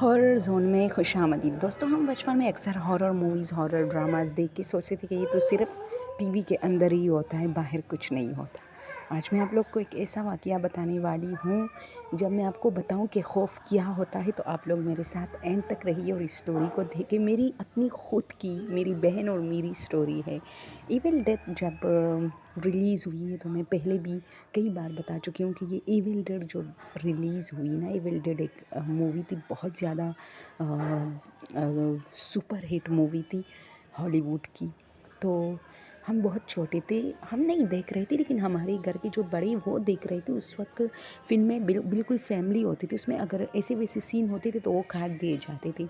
Horror zone में खुशामदीद। दोस्तों, हम बचपन में अक्सर हॉरर मूवीज़, हॉरर ड्रामाज़ देख के सोचते थे कि ये तो सिर्फ़ टीवी के अंदर ही होता है, बाहर कुछ नहीं होता। आज मैं आप लोग को एक ऐसा वाक़या बताने वाली हूँ, जब मैं आपको बताऊँ कि खौफ़ क्या होता है, तो आप लोग मेरे साथ एंड तक रहिए और इस स्टोरी को देखें। मेरी अपनी खुद की, मेरी बहन और मेरी स्टोरी है। इविल डेड जब रिलीज़ हुई है, तो मैं पहले भी कई बार बता चुकी हूँ कि ये इविल डेड जो रिलीज़ हुई ना, इविल डेड एक मूवी थी, बहुत ज़्यादा सुपर हिट मूवी थी हॉलीवुड की। तो हम बहुत छोटे थे, हम नहीं देख रहे थे, लेकिन हमारे घर के जो बड़े वो देख रहे थे। उस वक्त फिल्में बिल्कुल फैमिली होती थी, उसमें अगर ऐसे वैसे सीन होते थे तो वो काट दिए जाते थे।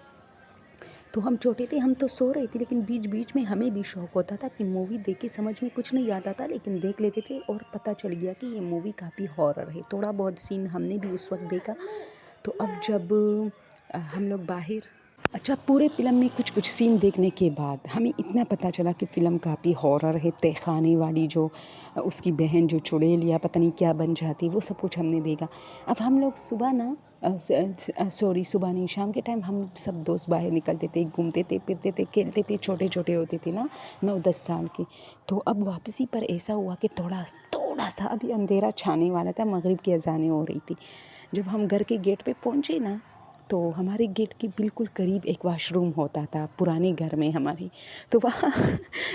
तो हम छोटे थे, हम तो सो रहे थे, लेकिन बीच बीच में हमें भी शौक होता था कि मूवी देख के समझ में कुछ नहीं आता था, लेकिन देख लेते थे और पता चल गया कि ये मूवी काफ़ी हॉरर है। थोड़ा बहुत सीन हमने भी उस वक्त देखा। तो अब जब हम लोग बाहर, अच्छा, पूरे फ़िल्म में कुछ सीन देखने के बाद हमें इतना पता चला कि फ़िल्म काफ़ी हॉरर है। तहखाने वाली जो उसकी बहन जो चुड़ैल या पता नहीं क्या बन जाती, वो सब कुछ हमने देखा। अब हम लोग सुबह ना सुबह नहीं, शाम के टाइम हम सब दोस्त बाहर निकलते थे, घूमते थे, फिरते थे, खेलते थे, छोटे छोटे होते थे ना, 9-10 साल के। तो अब वापसी पर ऐसा हुआ कि थोड़ा सा अभी अंधेरा छाने वाला था, मगरिब की अज़ानें हो रही थी। जब हम घर के गेट पे पहुँचे ना, तो हमारे गेट के बिल्कुल करीब एक वॉशरूम होता था पुराने घर में हमारे। तो वहाँ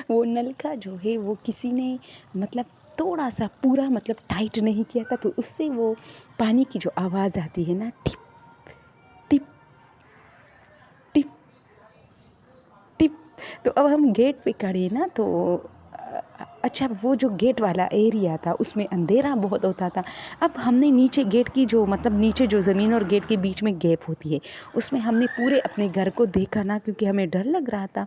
वो नलका जो है वो किसी ने मतलब थोड़ा सा पूरा मतलब टाइट नहीं किया था, तो उससे वो पानी की जो आवाज़ आती है ना, टिप टिप टिप टिप। तो अब हम गेट पे खड़े ना, तो अच्छा, वो जो गेट वाला एरिया था उसमें अंधेरा बहुत होता था। अब हमने नीचे गेट की जो मतलब नीचे जो ज़मीन और गेट के बीच में गैप होती है, उसमें हमने पूरे अपने घर को देखा ना, क्योंकि हमें डर लग रहा था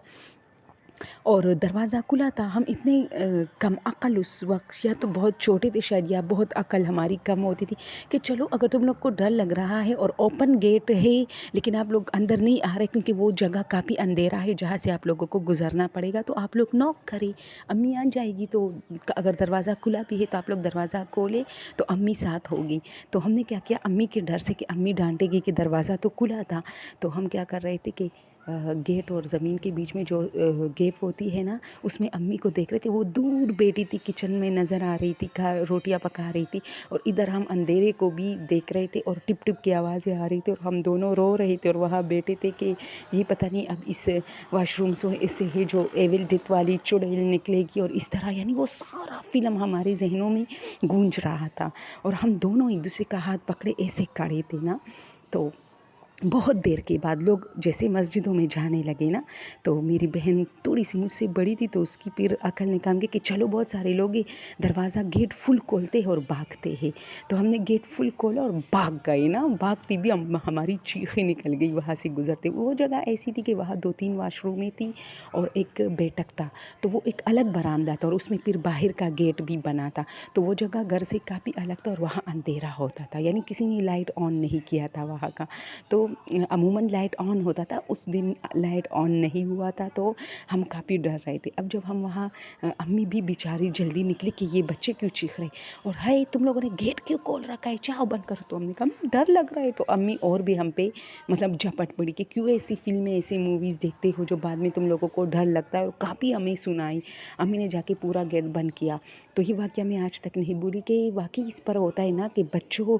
और दरवाज़ा खुला था। हम इतने कम अक्ल उस वक़्त, या तो बहुत छोटे थे शायद, या बहुत अक्ल हमारी कम होती थी कि चलो, अगर तुम लोग को डर लग रहा है और ओपन गेट है, लेकिन आप लोग अंदर नहीं आ रहे क्योंकि वो जगह काफ़ी अंधेरा है जहाँ से आप लोगों को गुज़रना पड़ेगा, तो आप लोग नॉक करें, अम्मी आ जाएगी। तो अगर दरवाज़ा खुला भी है तो आप लोग दरवाज़ा खोलें, तो अम्मी साथ होगी। तो हमने क्या किया, अम्मी के डर से कि अम्मी डांटेगी कि दरवाज़ा तो खुला था, तो हम क्या कर रहे थे कि गेट और ज़मीन के बीच में जो गैप होती है ना, उसमें अम्मी को देख रहे थे। वो दूर बैठी थी, किचन में नज़र आ रही थी, रोटियां पका रही थी, और इधर हम अंधेरे को भी देख रहे थे और टिप टिप की आवाज़ें आ रही थी, और हम दोनों रो रहे थे और वहाँ बैठे थे कि ये पता नहीं अब इस वॉशरूम से ऐसे है जो एविल डेथ वाली चुड़ैल निकलेगी और इस तरह, यानी वो सारा फिल्म हमारे जहनों में गूंज रहा था। और हम दोनों एक दूसरे का हाथ पकड़े ऐसे खड़े थे ना। तो बहुत देर के बाद लोग जैसे मस्जिदों में जाने लगे ना, तो मेरी बहन थोड़ी सी मुझसे बड़ी थी, तो उसकी फिर अकल ने काम किया कि चलो, बहुत सारे लोग हैं, दरवाज़ा गेट फुल खोलते हैं और भागते हैं। तो हमने गेट फुल खोला और भाग गए ना, भागती भी हमारी चीखें निकल गई वहाँ से गुजरते। वो जगह ऐसी थी कि वहाँ 2-3 वाशरूमें थी और एक बैठक था, तो वो एक अलग बरामदा था और उसमें फिर बाहर का गेट भी बना था। तो वो जगह घर से काफ़ी अलग था और वहाँ अंधेरा होता था, यानी किसी ने लाइट ऑन नहीं किया था वहाँ का। तो अमूमन लाइट ऑन होता था, उस दिन लाइट ऑन नहीं हुआ था, तो हम काफ़ी डर रहे थे। अब जब हम वहाँ अम्मी भी बेचारी जल्दी निकली कि ये बच्चे क्यों चीख रहे, और है तुम लोगों ने गेट क्यों खोल रखा है, चाहो बंद करो। तो हमने कहा डर लग रहा है, तो अम्मी और भी हम पे मतलब झपट पड़ी कि क्यों ऐसी फिल्में, ऐसी मूवीज़ देखते हो जो बाद में तुम लोगों को डर लगता है, और काफ़ी हमें सुनाई। अम्मी ने जाके पूरा गेट बंद किया। तो ये वाक़या मैं आज तक नहीं भूली कि वाकई इस पर होता है ना कि बच्चों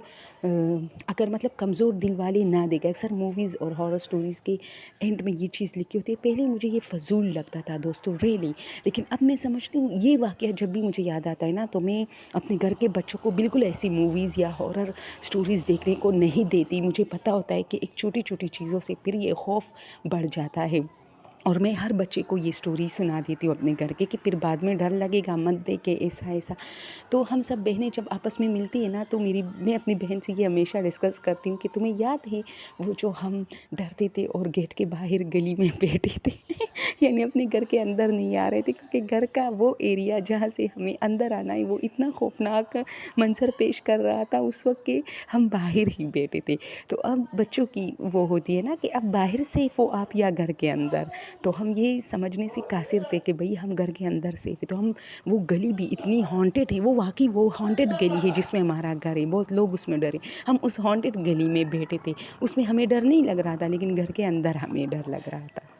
अगर मतलब कमज़ोर दिल वाले ना देखें। अक्सर मूवीज़ और हॉरर स्टोरीज़ के एंड में ये चीज़ लिखी होती है। पहले मुझे ये फ़ज़ूल लगता था दोस्तों, रियली, लेकिन अब मैं समझती हूँ ये वाक़या जब भी मुझे याद आता है ना, तो मैं अपने घर के बच्चों को बिल्कुल ऐसी मूवीज़ या हॉरर स्टोरीज़ देखने को नहीं देती। मुझे पता होता है कि एक छोटी छोटी चीज़ों से फिर ये खौफ बढ़ जाता है, और मैं हर बच्चे को ये स्टोरी सुना देती हूँ अपने घर के, कि फिर बाद में डर लगेगा मत देखे ऐसा ऐसा। तो हम सब बहनें जब आपस में मिलती है ना, तो मैं अपनी बहन से ये हमेशा डिस्कस करती हूँ कि तुम्हें याद है वो जो हम डरते थे और गेट के बाहर गली में बैठे थे यानी अपने घर के अंदर नहीं आ रहे थे, क्योंकि घर का वो एरिया जहाँ से हमें अंदर आना है वो इतना खौफनाक मंजर पेश कर रहा था उस वक्त के हम बाहर ही बैठे थे। तो अब बच्चों की वो होती है ना कि अब बाहर सेफ हो आप या घर के अंदर, تو ہم یہ سمجھنے سے قاصر تھے کہ بھئی ہم گھر کے اندر سیف ہے. تو ہم وہ گلی بھی اتنی ہانٹیڈ ہے، وہ واقعی وہ ہانٹیڈ گلی ہے جس میں ہمارا گھر ہے. بہت لوگ اس میں ڈرے. ہم اس ہانٹیڈ گلی میں بیٹھے تھے، اس میں ہمیں ڈر نہیں لگ رہا تھا، لیکن گھر کے اندر ہمیں ڈر لگ رہا تھا.